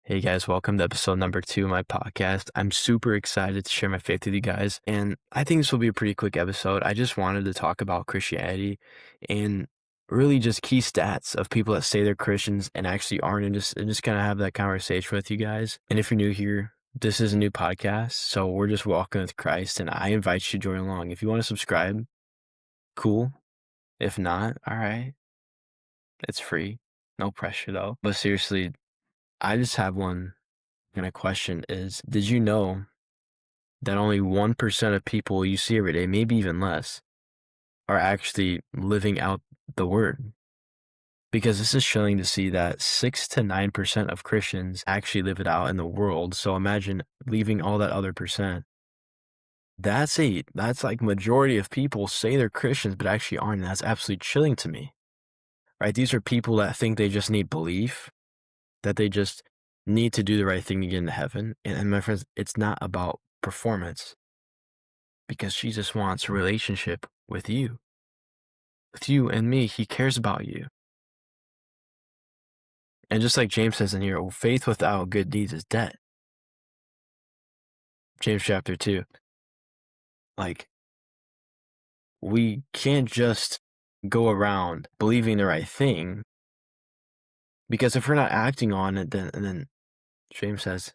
Hey guys, welcome to episode number 2 of my podcast. I'm super excited to share my faith with you guys, and I think this will be a pretty quick episode. I just wanted to talk about Christianity and really just key stats of people that say they're Christians and actually aren't, and just kind of have that conversation with you guys. And if you're new here, this is a new podcast, so we're just walking with Christ, and I invite you to join along. If you want to subscribe, cool. If not, all right, it's free, no pressure though. But seriously, I just have one. And a question is, did you know that only 1% of people you see every day, maybe even less, are actually living out the word? Because this is chilling to see that 6 to 9% of Christians actually live it out in the world. So imagine leaving all that other percent. That's like majority of people say they're Christians, but actually aren't. And that's absolutely chilling to me, right? These are people that think they just need belief, that they just need to do the right thing to get into heaven. And my friends, it's not about performance. Because Jesus wants a relationship with you and me. He cares about you. And just like James says in here, faith without good deeds is dead. James chapter 2. Like, we can't just go around believing the right thing, because if we're not acting on it, then James says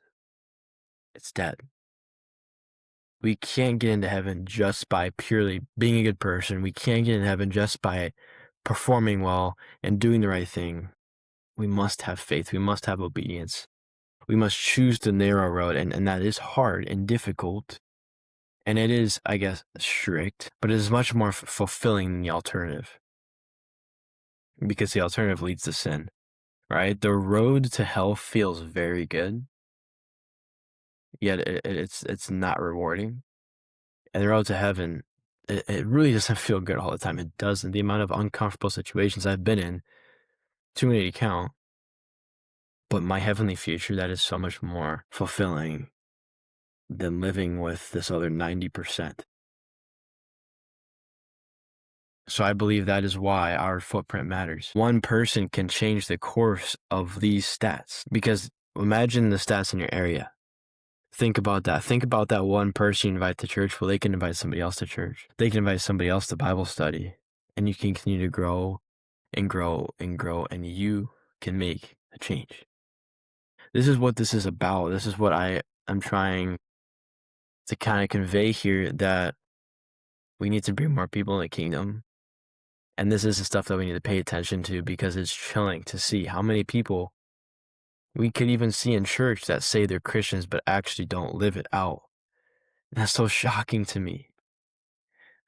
it's dead. We can't get into heaven just by purely being a good person. We can't get into heaven just by performing well and doing the right thing. We must have faith. We must have obedience. We must choose the narrow road, and that is hard and difficult. And it is, I guess, strict, but it is much more fulfilling than the alternative, because the alternative leads to sin, right? The road to hell feels very good, yet it's not rewarding. And the road to heaven, it really doesn't feel good all the time. It doesn't. The amount of uncomfortable situations I've been in, too many to count. But my heavenly future, that is so much more fulfilling than living with this other 90%. So I believe that is why our footprint matters. One person can change the course of these stats, because imagine the stats in your area. Think about that. Think about that one person you invite to church. Well, they can invite somebody else to church. They can invite somebody else to Bible study. And you can continue to grow and grow and grow, and you can make a change. This is what this is about. This is what I'm trying to kind of convey here, that we need to bring more people in the kingdom. And this is the stuff that we need to pay attention to, because it's chilling to see how many people we could even see in church that say they're Christians but actually don't live it out. And that's so shocking to me.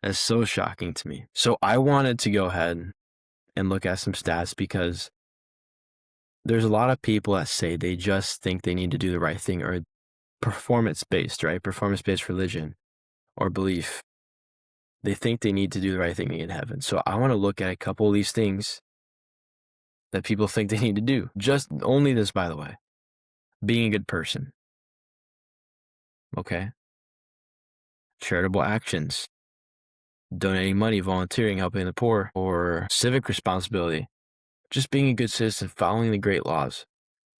That's so shocking to me. So I wanted to go ahead and look at some stats, because there's a lot of people that say they just think they need to do the right thing, or performance-based, right? Performance-based religion or belief. They think they need to do the right thing to get in heaven. So I want to look at a couple of these things that people think they need to do. Just only this, by the way. Being a good person. Okay. Charitable actions. Donating money, volunteering, helping the poor, or civic responsibility. Just being a good citizen, following the great laws.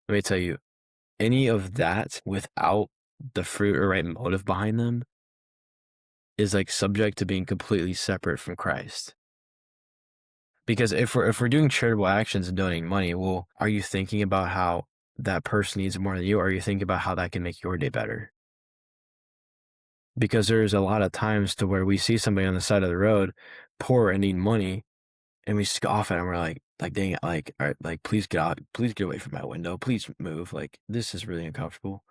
Let me tell you, any of that without the fruit or right motive behind them is like subject to being completely separate from Christ. Because if we're doing charitable actions and donating money, well, are you thinking about how that person needs more than you? Or are you thinking about how that can make your day better? Because there's a lot of times to where we see somebody on the side of the road, poor and need money, and we scoff at them. We're like, dang it, like, all right, like, please get out, please get away from my window, please move. Like, this is really uncomfortable.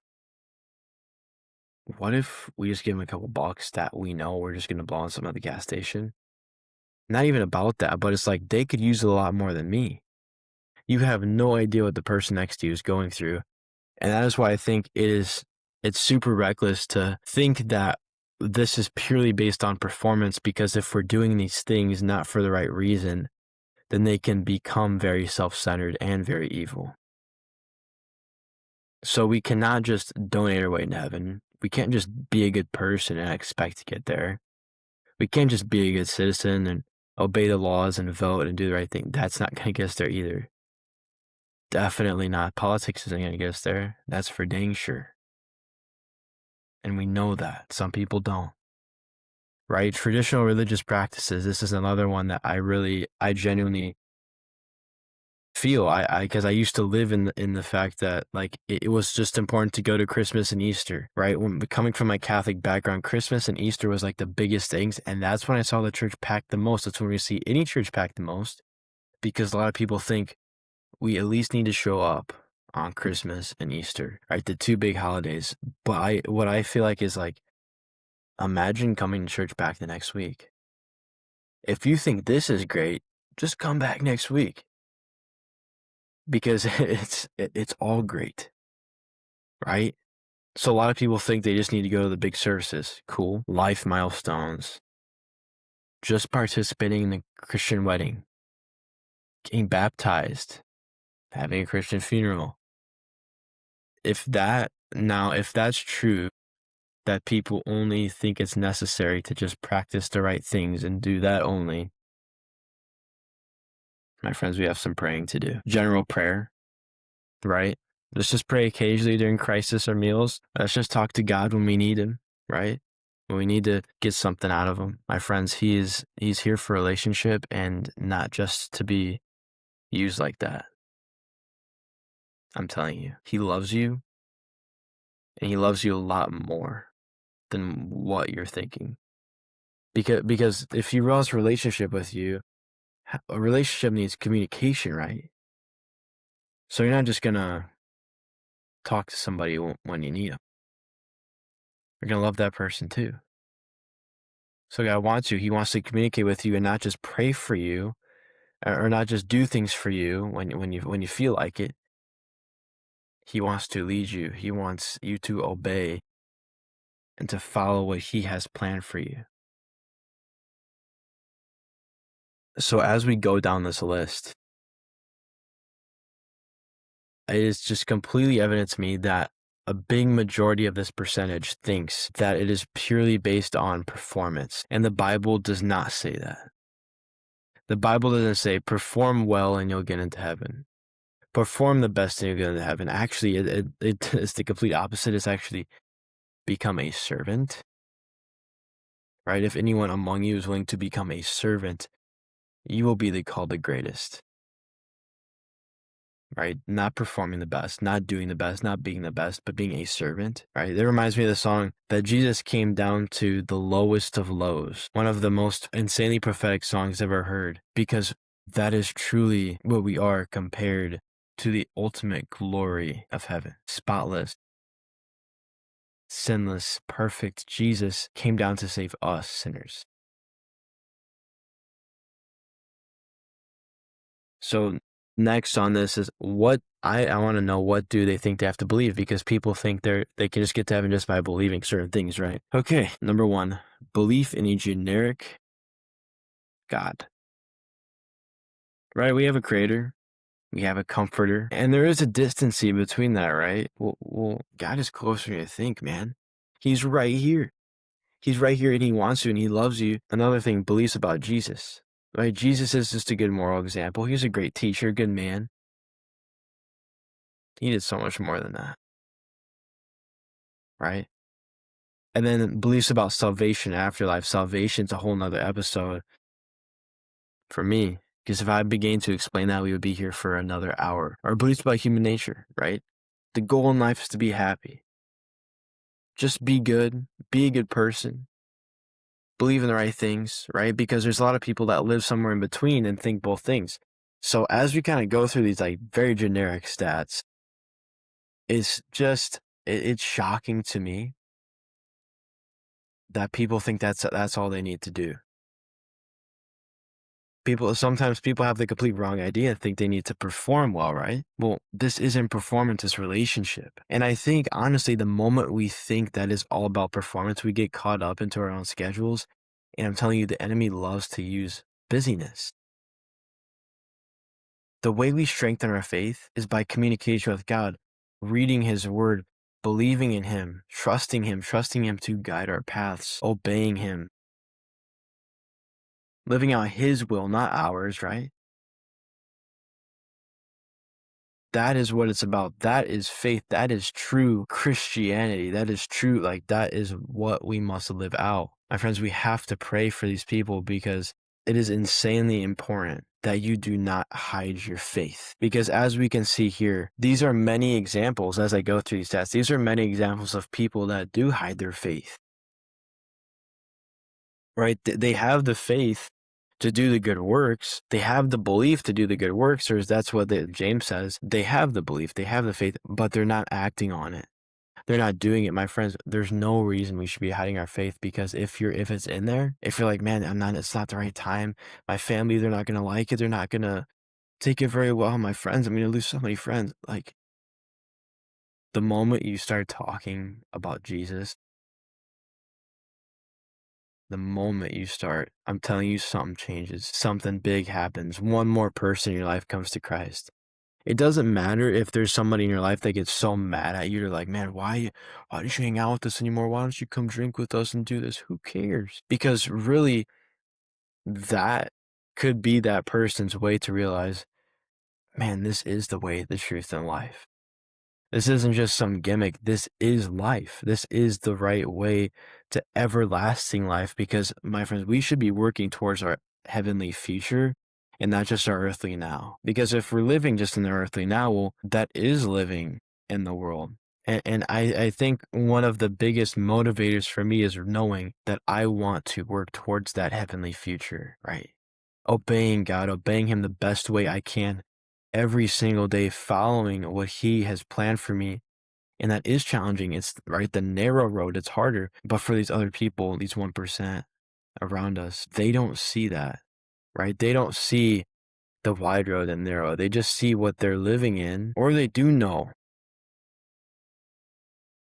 What if we just give them a couple bucks that we know we're just gonna blow on something at the gas station? Not even about that, but it's like they could use it a lot more than me. You have no idea what the person next to you is going through. And that is why I think it's super reckless to think that this is purely based on performance, because if we're doing these things not for the right reason, then they can become very self-centered and very evil. So we cannot just donate our way to heaven. We can't just be a good person and expect to get there. We can't just be a good citizen and obey the laws and vote and do the right thing. That's not going to get us there either. Definitely not. Politics isn't going to get us there. That's for dang sure. And we know that. Some people don't. Right? Traditional religious practices. This is another one that I genuinely feel. Because I used to live in the fact that like it was just important to go to Christmas and Easter, right? When coming from my Catholic background, Christmas and Easter was like the biggest things, and that's when I saw the church packed the most. That's when we see any church packed the most, because a lot of people think we at least need to show up on Christmas and Easter, right? The two big holidays. But what I feel like is like, imagine coming to church back the next week. If you think this is great, just come back next week, because it's all great, right? So a lot of people think they just need to go to the big services. Cool. Life milestones. Just participating in the Christian wedding. Getting baptized. Having a Christian funeral. If that's true, that people only think it's necessary to just practice the right things and do that only, my friends, we have some praying to do. General prayer, right? Let's just pray occasionally during crisis or meals. Let's just talk to God when we need him, right? When we need to get something out of him. My friends, he's here for relationship and not just to be used like that. I'm telling you, he loves you, and he loves you a lot more than what you're thinking. Because if he wants a relationship with you, a relationship needs communication, right? So you're not just gonna talk to somebody when you need them. You're gonna love that person too. So God wants you. He wants to communicate with you and not just pray for you, or not just do things for you when you feel like it. He wants to lead you. He wants you to obey and to follow what he has planned for you. So as we go down this list, it is just completely evident to me that a big majority of this percentage thinks that it is purely based on performance. And the Bible does not say that. The Bible doesn't say perform well and you'll get into heaven. Perform the best and you'll get into heaven. Actually, it's the complete opposite. It's actually become a servant, right? If anyone among you is willing to become a servant, you will be called the greatest. Right? Not performing the best, not doing the best, not being the best, but being a servant, right? That reminds me of the song that Jesus came down to the lowest of lows, one of the most insanely prophetic songs ever heard, because that is truly what we are compared to the ultimate glory of heaven. Spotless, sinless, perfect Jesus came down to save us sinners. So next on this is what I want to know, what do they think they have to believe? Because people think they can just get to heaven just by believing certain things, right? Okay, number one, belief in a generic God. Right? We have a creator, we have a comforter, and there is a distance between that, right? Well, God is closer than you think, man. He's right here. He's right here, and he wants you and he loves you. Another thing, beliefs about Jesus. Right? Jesus is just a good moral example. He's a great teacher, a good man. He did so much more than that, right? And then beliefs about salvation, afterlife. Salvation's a whole nother episode for me, because if I began to explain that, we would be here for another hour. Our beliefs about human nature, right? The goal in life is to be happy. Just be good, be a good person, believe in the right things, right? Because there's a lot of people that live somewhere in between and think both things. So as we kind of go through these like very generic stats, it's shocking to me that people think that's all they need to do. Sometimes people have the complete wrong idea and think they need to perform well, right? Well, this isn't performance, it's relationship. And I think honestly, the moment we think that is all about performance, we get caught up into our own schedules. And I'm telling you, the enemy loves to use busyness. The way we strengthen our faith is by communication with God, reading his word, believing in him, trusting him to guide our paths, obeying him, living out his will, not ours, right? That is what it's about. That is faith. That is true Christianity. That is true. Like, that is what we must live out. My friends, we have to pray for these people because it is insanely important that you do not hide your faith. Because as we can see here, these are many examples as I go through these stats. These are many examples of people that do hide their faith, right? They have the faith to do the good works. They have the belief to do the good works, or that's what James says. They have the belief, they have the faith, but they're not acting on it. They're not doing it, my friends. There's no reason we should be hiding our faith, because if it's in there, if you're like, man, it's not the right time. My family, they're not gonna like it. They're not gonna take it very well. My friends, I'm gonna lose so many friends. Like, the moment you start talking about Jesus, the moment you start, I'm telling you, something changes. Something big happens. One more person in your life comes to Christ. It doesn't matter if there's somebody in your life that gets so mad at you. You're like, man, why don't you hang out with us anymore? Why don't you come drink with us and do this? Who cares? Because really, that could be that person's way to realize, man, this is the way, the truth, and life. This isn't just some gimmick. This is life. This is the right way to everlasting life, because, my friends, we should be working towards our heavenly future and not just our earthly now. Because if we're living just in the earthly now, well, that is living in the world. And I think one of the biggest motivators for me is knowing that I want to work towards that heavenly future, right? Obeying God, obeying Him the best way I can every single day, following what He has planned for me. And that is challenging. It's right, the narrow road, it's harder. But for these other people, these 1% around us, they don't see that, right? They don't see the wide road and narrow. They just see what they're living in, or they do know.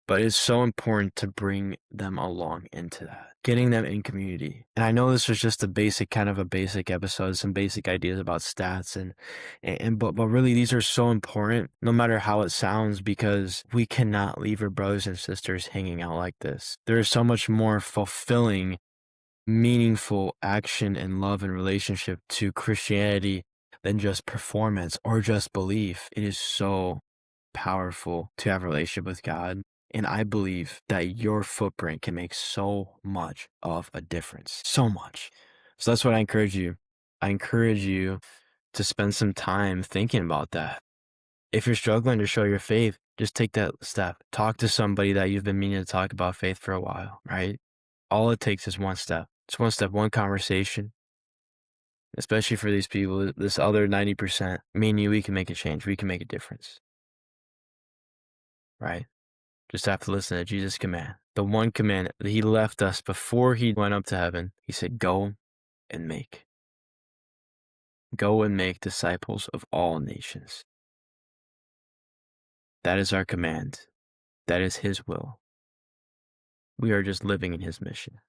But it's so important to bring them along into that, getting them in community. And I know this was just a basic episode, some basic ideas about stats but really these are so important, no matter how it sounds, because we cannot leave our brothers and sisters hanging out like this. There is so much more fulfilling, meaningful action and love and relationship to Christianity than just performance or just belief. It is so powerful to have a relationship with God. And I believe that your footprint can make so much of a difference. So much. So that's what I encourage you. I encourage you to spend some time thinking about that. If you're struggling to show your faith, just take that step. Talk to somebody that you've been meaning to talk about faith for a while, right? All it takes is one step. It's one step, one conversation. Especially for these people, this other 90%, me and you, we can make a change. We can make a difference, right? Just have to listen to Jesus' command. The one command that He left us before He went up to heaven. He said, go and make. Go and make disciples of all nations. That is our command. That is His will. We are just living in His mission.